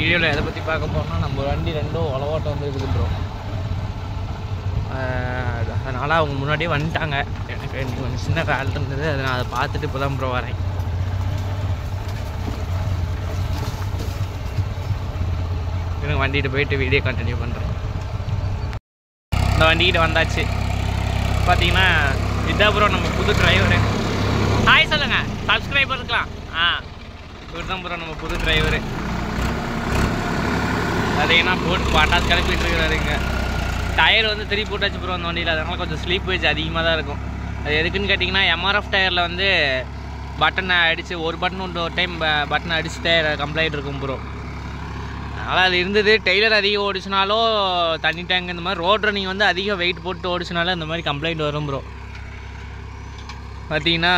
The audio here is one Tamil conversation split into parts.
வீடியோவில் எதை பற்றி பார்க்க போனால் நம்ம வண்டி ரெண்டும் உலவோட்டம் வந்து இருக்குது ப்ரோ. அதனால் அவங்க முன்னாடியே வந்துட்டாங்க. எனக்கு கொஞ்சம் சின்ன வேலை இருந்தது, அதை நான் அதை பார்த்துட்டு இப்போ தான் ப்ரோ வரேன். எனக்கு வண்டிகிட்ட போயிட்டு வீடியோ கண்டினியூ பண்ணுறேன். இந்த வண்டிக்கிட்ட வந்தாச்சு. பார்த்தீங்கன்னா இதான் ப்ரோ நம்ம புது டிரைவரு. ஹாய் சொல்லுங்கள், சப்ஸ்கிரைபர் இருக்கலாம். இவர் தான் ப்ரோ நம்ம புது டிரைவரு. பார்த்தீங்கன்னா போட்டு பாட்டாஸ் கிளப்பிட்டு இருக்கிறாருங்க. டயர் வந்து 3 போட்டாச்சு ப்ரோ அந்த வண்டியில். அதனால் கொஞ்சம் ஸ்லீப் வேஜ் அதிகமாக தான் இருக்கும். அது எதுக்குன்னு கேட்டிங்கன்னா, எம்ஆர்எஃப் டயரில் வந்து பட்டனை அடித்து ஒரு டைம் பட்டனை அடிச்சு டயர் கம்ப்ளைண்ட் இருக்கும் ப்ரோ. அதனால் அது இருந்தது. டெய்லர் அதிகம் ஓடிச்சுனாலும், தண்ணி டேங்க் இந்த மாதிரி ரோட் ரன்னிங் வந்து அதிகம் வெயிட் போட்டு ஓடிச்சுனாலும் இந்த மாதிரி கம்ப்ளைண்ட் வரும் ப்ரோ. பார்த்தீங்கன்னா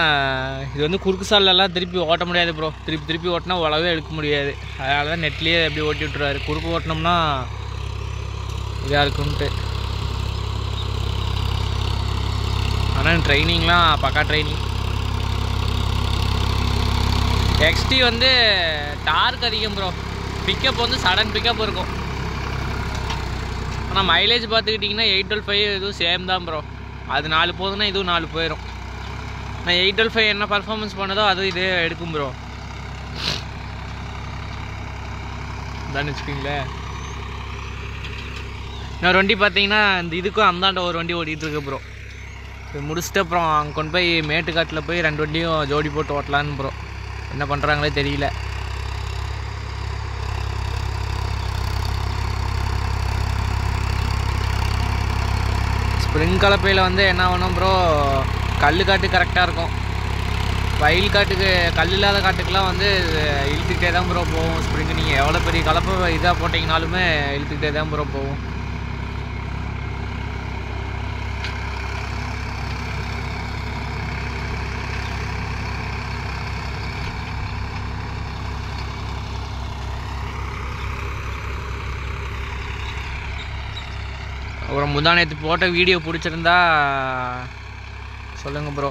இது வந்து குறுக்கு சாலெல்லாம் திருப்பி ஓட்ட முடியாது ப்ரோ. திருப்பி ஓட்டினா உழவே எடுக்க முடியாது. அதனால தான் நெட்லேயே எப்படி ஓட்டி விட்டுருவாரு. குறுக்கு ஓட்டினோம்னா இதாக இருக்குன்ட்டு. ஆனால் ட்ரைனிங்லாம் பக்கா ட்ரைனிங். XT வந்து டார்க் அதிகம் ப்ரோ. பிக்கப் வந்து சடன் பிக்கப் இருக்கும். ஆனால் மைலேஜ் பார்த்துக்கிட்டிங்கன்னா 812 இதுவும் சேம் தான் ப்ரோ. அது 4 போகுதுன்னா இதுவும் 4 போயிடும். நான் 812 என்ன பர்ஃபார்மன்ஸ் பண்ணதோ அது இதே எடுக்கும் ப்ரோ. தான் வச்சுக்கிங்களேன். இன்னொரு வண்டி பார்த்தீங்கன்னா இந்த இதுக்கும் அந்தாண்ட ஒரு வண்டி ஓடிட்டுருக்கு ப்ரோ. இப்போ முடிச்சுட்டு அப்புறம் அங்கே கொண்டு போய் மேட்டுக்காட்டில் போய் 2 வண்டியும் ஜோடி போட்டு ஓட்டலான்னு ப்ரோ. என்ன பண்ணுறாங்களே தெரியல. ஸ்ப்ரிங் கலப்பையில் வந்து என்ன ஆகணும் ப்ரோ, கல் காட்டு கரெக்டாக இருக்கும். வயல் காட்டுக்கு கல் இல்லாத காட்டுக்கெலாம் வந்து இழுத்துக்கிட்டே தான் ப்ரோ போகும் ஸ்ப்ரிங்கு. நீங்கள் எவ்வளோ பெரிய கலப்பை இதாக போட்டிங்கனாலுமே இழுத்துக்கிட்டே தான் ப்ரோ போகும். அப்புறம் முந்தானத்து போட்ட வீடியோ பிடிச்சிருந்தா சொல்லுங்கள் ப்ரோ.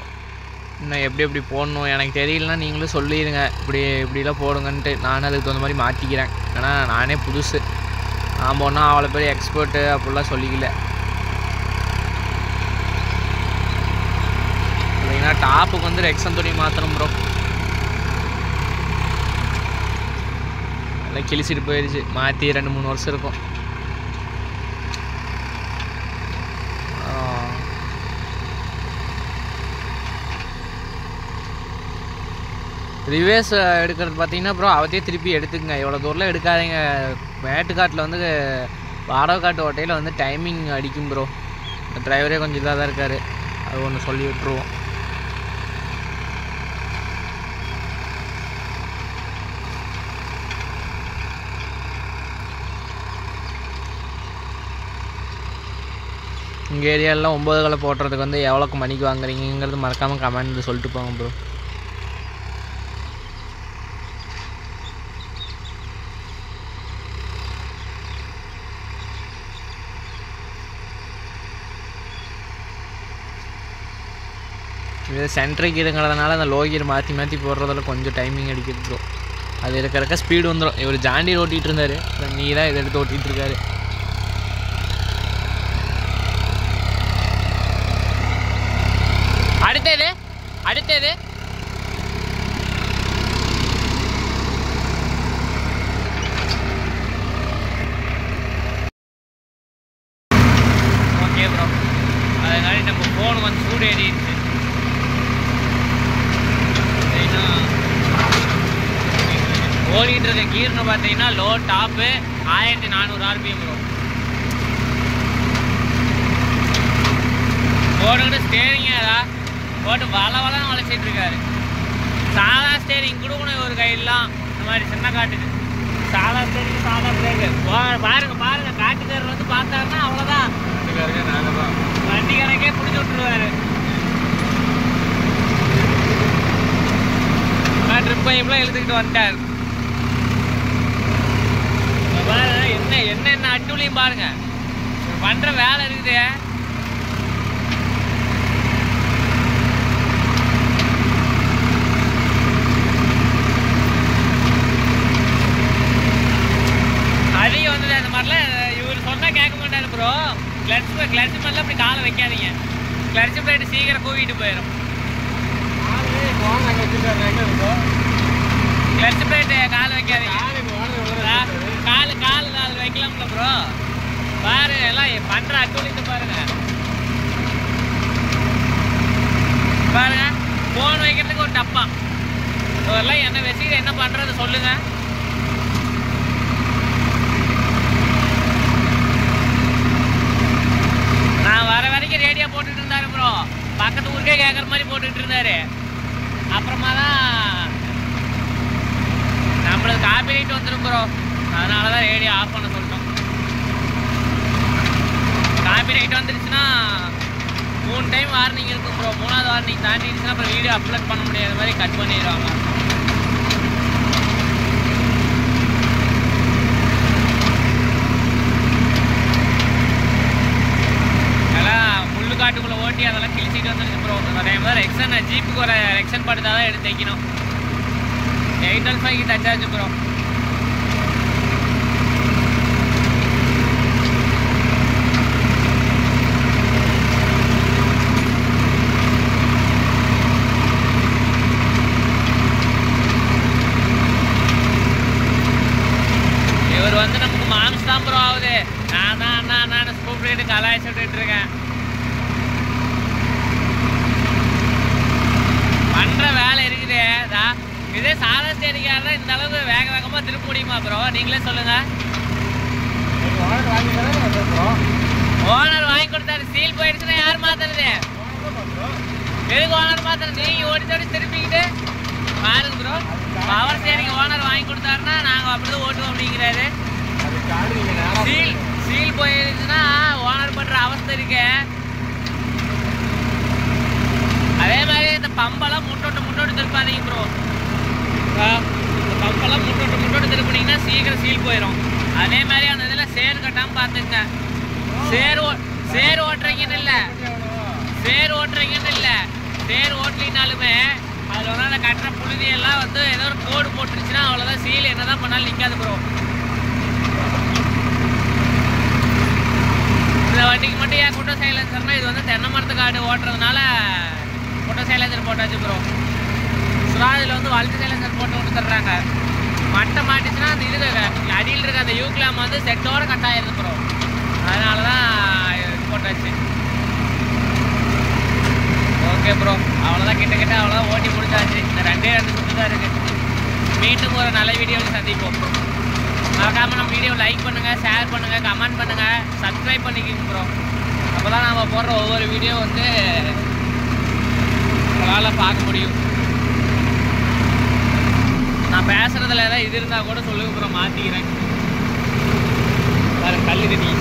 இன்னும் எப்படி போடணும் எனக்கு தெரியலனா நீங்களும் சொல்லிடுங்க. இப்படிலாம் போடுங்கன்ட்டு நானும் அதுக்கு தகுந்த மாதிரி மாற்றிக்கிறேன். ஏன்னா நானே புதுசு. நாம் ஒன்றும் அவ்வளோ பெரிய எக்ஸ்பர்ட்டு அப்படிலாம் சொல்லிக்கல. இல்லைங்கன்னா டாப்புக்கு வந்து ரெக்ஸன் துணி மாற்றணும் ப்ரோ. எல்லாம் கிழிச்சிட்டு போயிடுச்சு. மாற்றி 2-3 வருஷம் இருக்கும். ரிவேர்ஸ் எடுக்கிறது பார்த்தீங்கன்னா ப்ரோ அவத்தையே திருப்பி எடுத்துக்கங்க. எவ்வளோ தூரம்லாம் எடுக்காதீங்க. மேட்டுக்காட்டில் வந்து வாடகை காட்டு ஓட்டையில் வந்து டைமிங் அடிக்கும் ப்ரோ. டிரைவரே கொஞ்சம் இதாக தான் இருக்கார். அது ஒன்று சொல்லி விட்டுருவோம். உங்கள் ஏரியாலெலாம் 9 கலை போட்டுறதுக்கு வந்து எவ்வளோக்கு மணிக்கு வாங்குறீங்கிறது மறக்காமல் கமெண்ட் சொல்லிட்டு போங்க ப்ரோ. இது சென்ட்ரிக் கீருங்கிறதுனால அந்த லோ கீர் மாற்றி போடுறதில் கொஞ்சம் டைமிங் அடிக்குது ப்ரோ. அது இருக்க ஸ்பீடு வந்துடும். இவர் ஜாண்டி ஓட்டிகிட்டு இருந்தார், நீ தான் இதை எடுத்து ஓட்டிகிட்டு இருக்காரு. அடுத்தது ஓகே ப்ரோ. அதனால நம்ம ஃபோன் கொஞ்சம் சூடு ஏறிடுச்சு. ஓடிட்டு இருக்க கீர்னு பார்த்தீங்கன்னா லோ டாப்பு 1400 RPM ப்ரோ. போட்டுக்கிட்டு ஸ்டேரிங்க ஏதாவது போட்டு வளன்னு வளைச்சிட்டு இருக்காரு. சாதா ஸ்டேரிங் கொடுக்கணும் ஒரு கையெல்லாம். இந்த மாதிரி சின்ன காட்டுக்கு சாதா ஸ்டேரிங் சாதா பிரேக்கு பாருங்க காட்டுக்காரர் வந்து பார்த்தாருன்னா அவ்வளோதான். வண்டிக்காரக்கே பிடிச்சி விட்டுருவாரு. ட்ரிப் பைப்லாம் இழுத்துக்கிட்டு வந்துட்டார். என்ன அட்டுலையும் பாருங்க பண்ற வேலை இருக்குது. ப்ரோ. கிளட்ச் மேலே அப்படி காலை வைக்காதீங்க. கிளட்ச் பிளேட் சீக்கிரம் கூவிட்டு போயிடும். கிளட்ச் பிளேட் கால் வைக்காதீங்க. கால் அதில் வைக்கலாம்ல ப்ரோ. பாரு எல்லாம் பண்ணுற அட்டூழித்து பாருங்க. பாருங்க ஃபோன் வைக்கிறதுக்கு ஒரு டப்பா. இதெல்லாம் என்ன வச்சுக்கிட்டு என்ன பண்ணுறது சொல்லுங்க. நான் வர வரைக்கும் ரேடியோ போட்டுட்டு இருந்தாரு ப்ரோ. பக்கத்து ஊருக்கே கேட்குற மாதிரி போட்டுக்கிட்டு இருந்தாரு. அப்புறமா தான் நம்மளுக்கு காப்பி ரைட் வந்துடும் ப்ரோ. அதனால தான் ரேடியோ ஆஃப் பண்ண சொல்லிட்டோம். காப்பி ரைட் வந்துருச்சுன்னா 3 டைம் வார்னிங் இருக்கும் ப்ரோ. 3வது வார்னிங் தாண்டிடுச்சுன்னா அப்புறம் வீடியோ அப்லோட் பண்ண முடியாத மாதிரி கட் பண்ணிடுவாங்க. காட்டுக்குள்ளே ஓட்டி அதெல்லாம் கிழிச்சிட்டு வந்துருக்கு ப்ரோ. அந்த டைம் தான் ரெக்ஷன் ஜீப்புக்கு ஒரு ரெக்ஷன் படுத்தா தான் எடுத்து தைக்கணும். 815 தச்சாச்சு ப்ரோ. இவர் வந்து நமக்கு மாம்ஸ் தான் ப்ரோ ஆகுது. நான் தான் நான் ஸ்கூப் ரேட்டு கலாய்ச்சி விட்டுட்டு இருக்கேன். பண்ணுற வேலை இருக்குது. இதே சாதா ஸ்டேரிங்காக இந்த அளவுக்கு வேகமாக திருப்ப முடியுமா ப்ரோ? நீங்களே சொல்லுங்க. ஓனர் வாங்கி கொடுத்தாரு. சீல் போயிடுச்சுன்னா யார் மாத்துறது? எதுக்கு ஓனர் மாத்துறது? நீங்கள் ஓடி திருப்பிக்கிட்டு பாருங்க ப்ரோ. பவர் ஸ்டேரிங் ஓனர் வாங்கி கொடுத்தாருன்னா நாங்கள் அப்படிதான் ஓட்டுவோம் அப்படிங்கிறாரு. சீல் போயிடுச்சுன்னா ஓனர் பண்ணுற அவஸ்தை இருக்கு. அதே மாதிரி இந்த பம்பெல்லாம் முன்னோட்டு திருப்பாதீங்க ப்ரோ. இந்த பம்பெல்லாம் முன்னோட்டு திருப்பினீங்கன்னா சீக்கிரம் சீல் போயிடும். அதே மாதிரி அந்த இதில் சேர் கட்டாமல் பார்த்துங்க. சேர் ஓட்டுறீங்கன்னு இல்லை, சேர் ஓட்டலினாலுமே அதில் வந்து அந்த கட்டுற புழுதியெல்லாம் வந்து ஏதோ ஒரு கோடு போட்டுருச்சுன்னா அவ்வளோதான். சீல் என்ன தான் பண்ணாலும் நிற்காது ப்ரோ. இந்த வண்டிக்கு மட்டும் ஏன் குட்டோ சைலன்சர்னா இது வந்து தென்னை மரத்து காடு ஓட்டுறதுனால குட்டோ சைலன்சர் போட்டாச்சு ப்ரோ. இதில் வந்து வழுத்து சைலன்சர் போட்டு கொடுத்துட்றாங்க. மட்டை மாட்டிச்சுன்னா அந்த இது அடியில் இருக்க அந்த யூக்லாம் வந்து செட்டோட கட் ஆயிடுது ப்ரோ. அதனால தான் போட்டாச்சு. ஓகே ப்ரோ, அவ்வளோதான். கிட்ட அவ்வளோதான் ஓட்டி முடிச்சாச்சு. இந்த 2 சுற்று தான் இருக்குது. மீண்டும் ஒரு நல்ல வீடியோவில் சந்திப்போம். மறக்காமல் நம்ம வீடியோ லைக் பண்ணுங்கள், ஷேர் பண்ணுங்கள், கமெண்ட் பண்ணுங்கள், சப்ஸ்கிரைப் பண்ணிக்கோங்க ப்ரோ. அப்போ தான் நம்ம போடுற ஒவ்வொரு வீடியோ வந்து உங்களால் பார்க்க முடியும். நான் பேசுகிறதுல ஏதாவது இது இருந்தால் கூட சொல்லுங்க ப்ரோ, மாற்றிக்கிறேன். வேறு கல் தண்ணி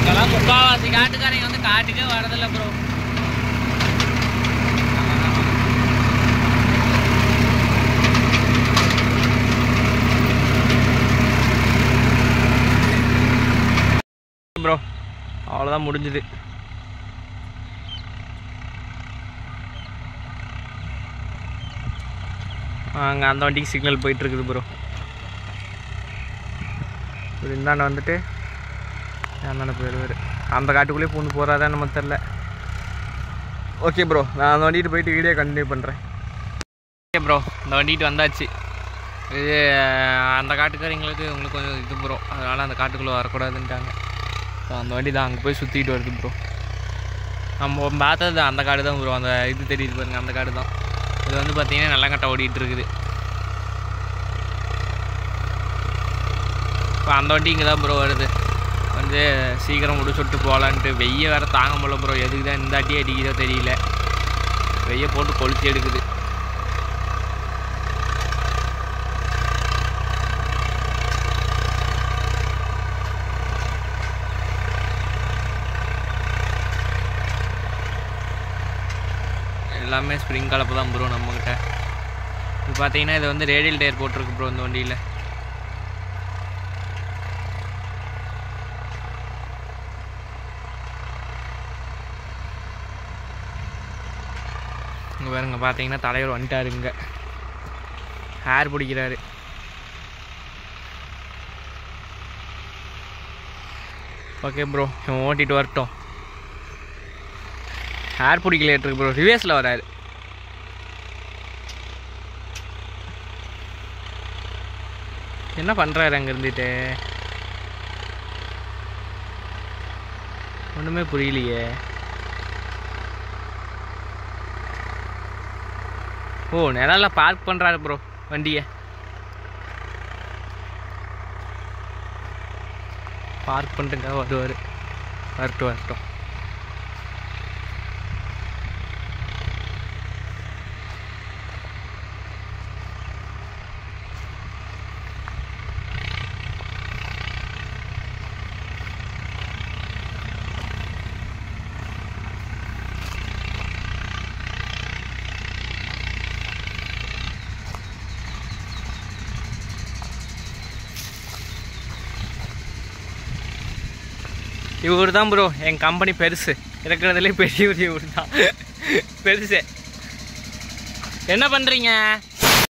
இதெல்லாம் முக்கால்வாசி காட்டுக்காரங்க வந்து காட்டுக்கே வரதில்லை ப்ரோ. ப்ரோ அவ்வளோதான், முடிஞ்சுது. அங்கே அந்த வண்டிக்கு சிக்னல் போயிட்டுருக்குது ப்ரோ. ஒரு இந்தாண்ட வந்துட்டு அந்தாண்ட போயிடுவார். அந்த காட்டுக்குள்ளேயே பூந்து போகிறாதான் நம்ம தெரில. ஓகே ப்ரோ, நான் அந்த வண்டிட்டு போயிட்டு வீடியோ கண்டினியூ பண்ணுறேன். ஓகே ப்ரோ, இந்த வண்டிட்டு வந்தாச்சு. இது அந்த காட்டுக்காரங்களுக்கு உங்களுக்கு கொஞ்சம் இது ப்ரோ, அதனால் அந்த காட்டுக்குள்ளே வரக்கூடாதுன்ட்டாங்க. ஸோ அந்த வண்டி தான் அங்கே போய் சுற்றிட்டு வருது ப்ரோ. நம்ம பார்த்தது அந்த காடு தான் ப்ரோ. அந்த இது தெரியுது பாருங்கள், அந்த காடு தான். இது வந்து பார்த்திங்கன்னா நல்லங்கட்டை ஓடிட்டு இருக்குது. இப்போ அந்த வண்டி இங்கே தான் ப்ரோ வருது. வந்து சீக்கிரம் முடிச்சுட்டு போகலான்ட்டு. வெய்ய வேறு தாங்க முடியல ப்ரோ. எதுக்கு தான் இந்த அடி அடிக்குதோ தெரியல. வெய்ய போட்டு கொளுத்தி எடுக்குது. எல்லாமே ஸ்ப்ரிங் கலப்பு தான் ப்ரோ நம்மக்கிட்ட. இப்போ பார்த்தீங்கன்னா இது வந்து ரேடியல் டயர் போட்டிருக்கு ப்ரோ இந்த வண்டியில். இங்கே பாருங்க, பார்த்தீங்கன்னா தலைவர் வந்துட்டாருங்க. ஹேர் பிடிக்கிறாரு. ஓகே ப்ரோ, இவன் ஓட்டிகிட்டு வரட்டும். ஹேர் பிடிக்கலேட்டு ப்ரோ, ரிவேர்ஸில் வராரு. என்ன பண்ணுறாரு அங்கே இருந்துட்டு? ஒன்றுமே புரியலையே. ஓ, நிழல்ல பார்க் பண்ணுறாரு ப்ரோ வண்டியை. பார்க் பண்ணிட்டுங்க வருவார். வரட்டும். இவர் தான் ப்ரோ என் கம்பெனி பெருசு, இருக்கிறதுலே பெரிய இவர் தான் பெருசு. என்ன பண்ணுறீங்க?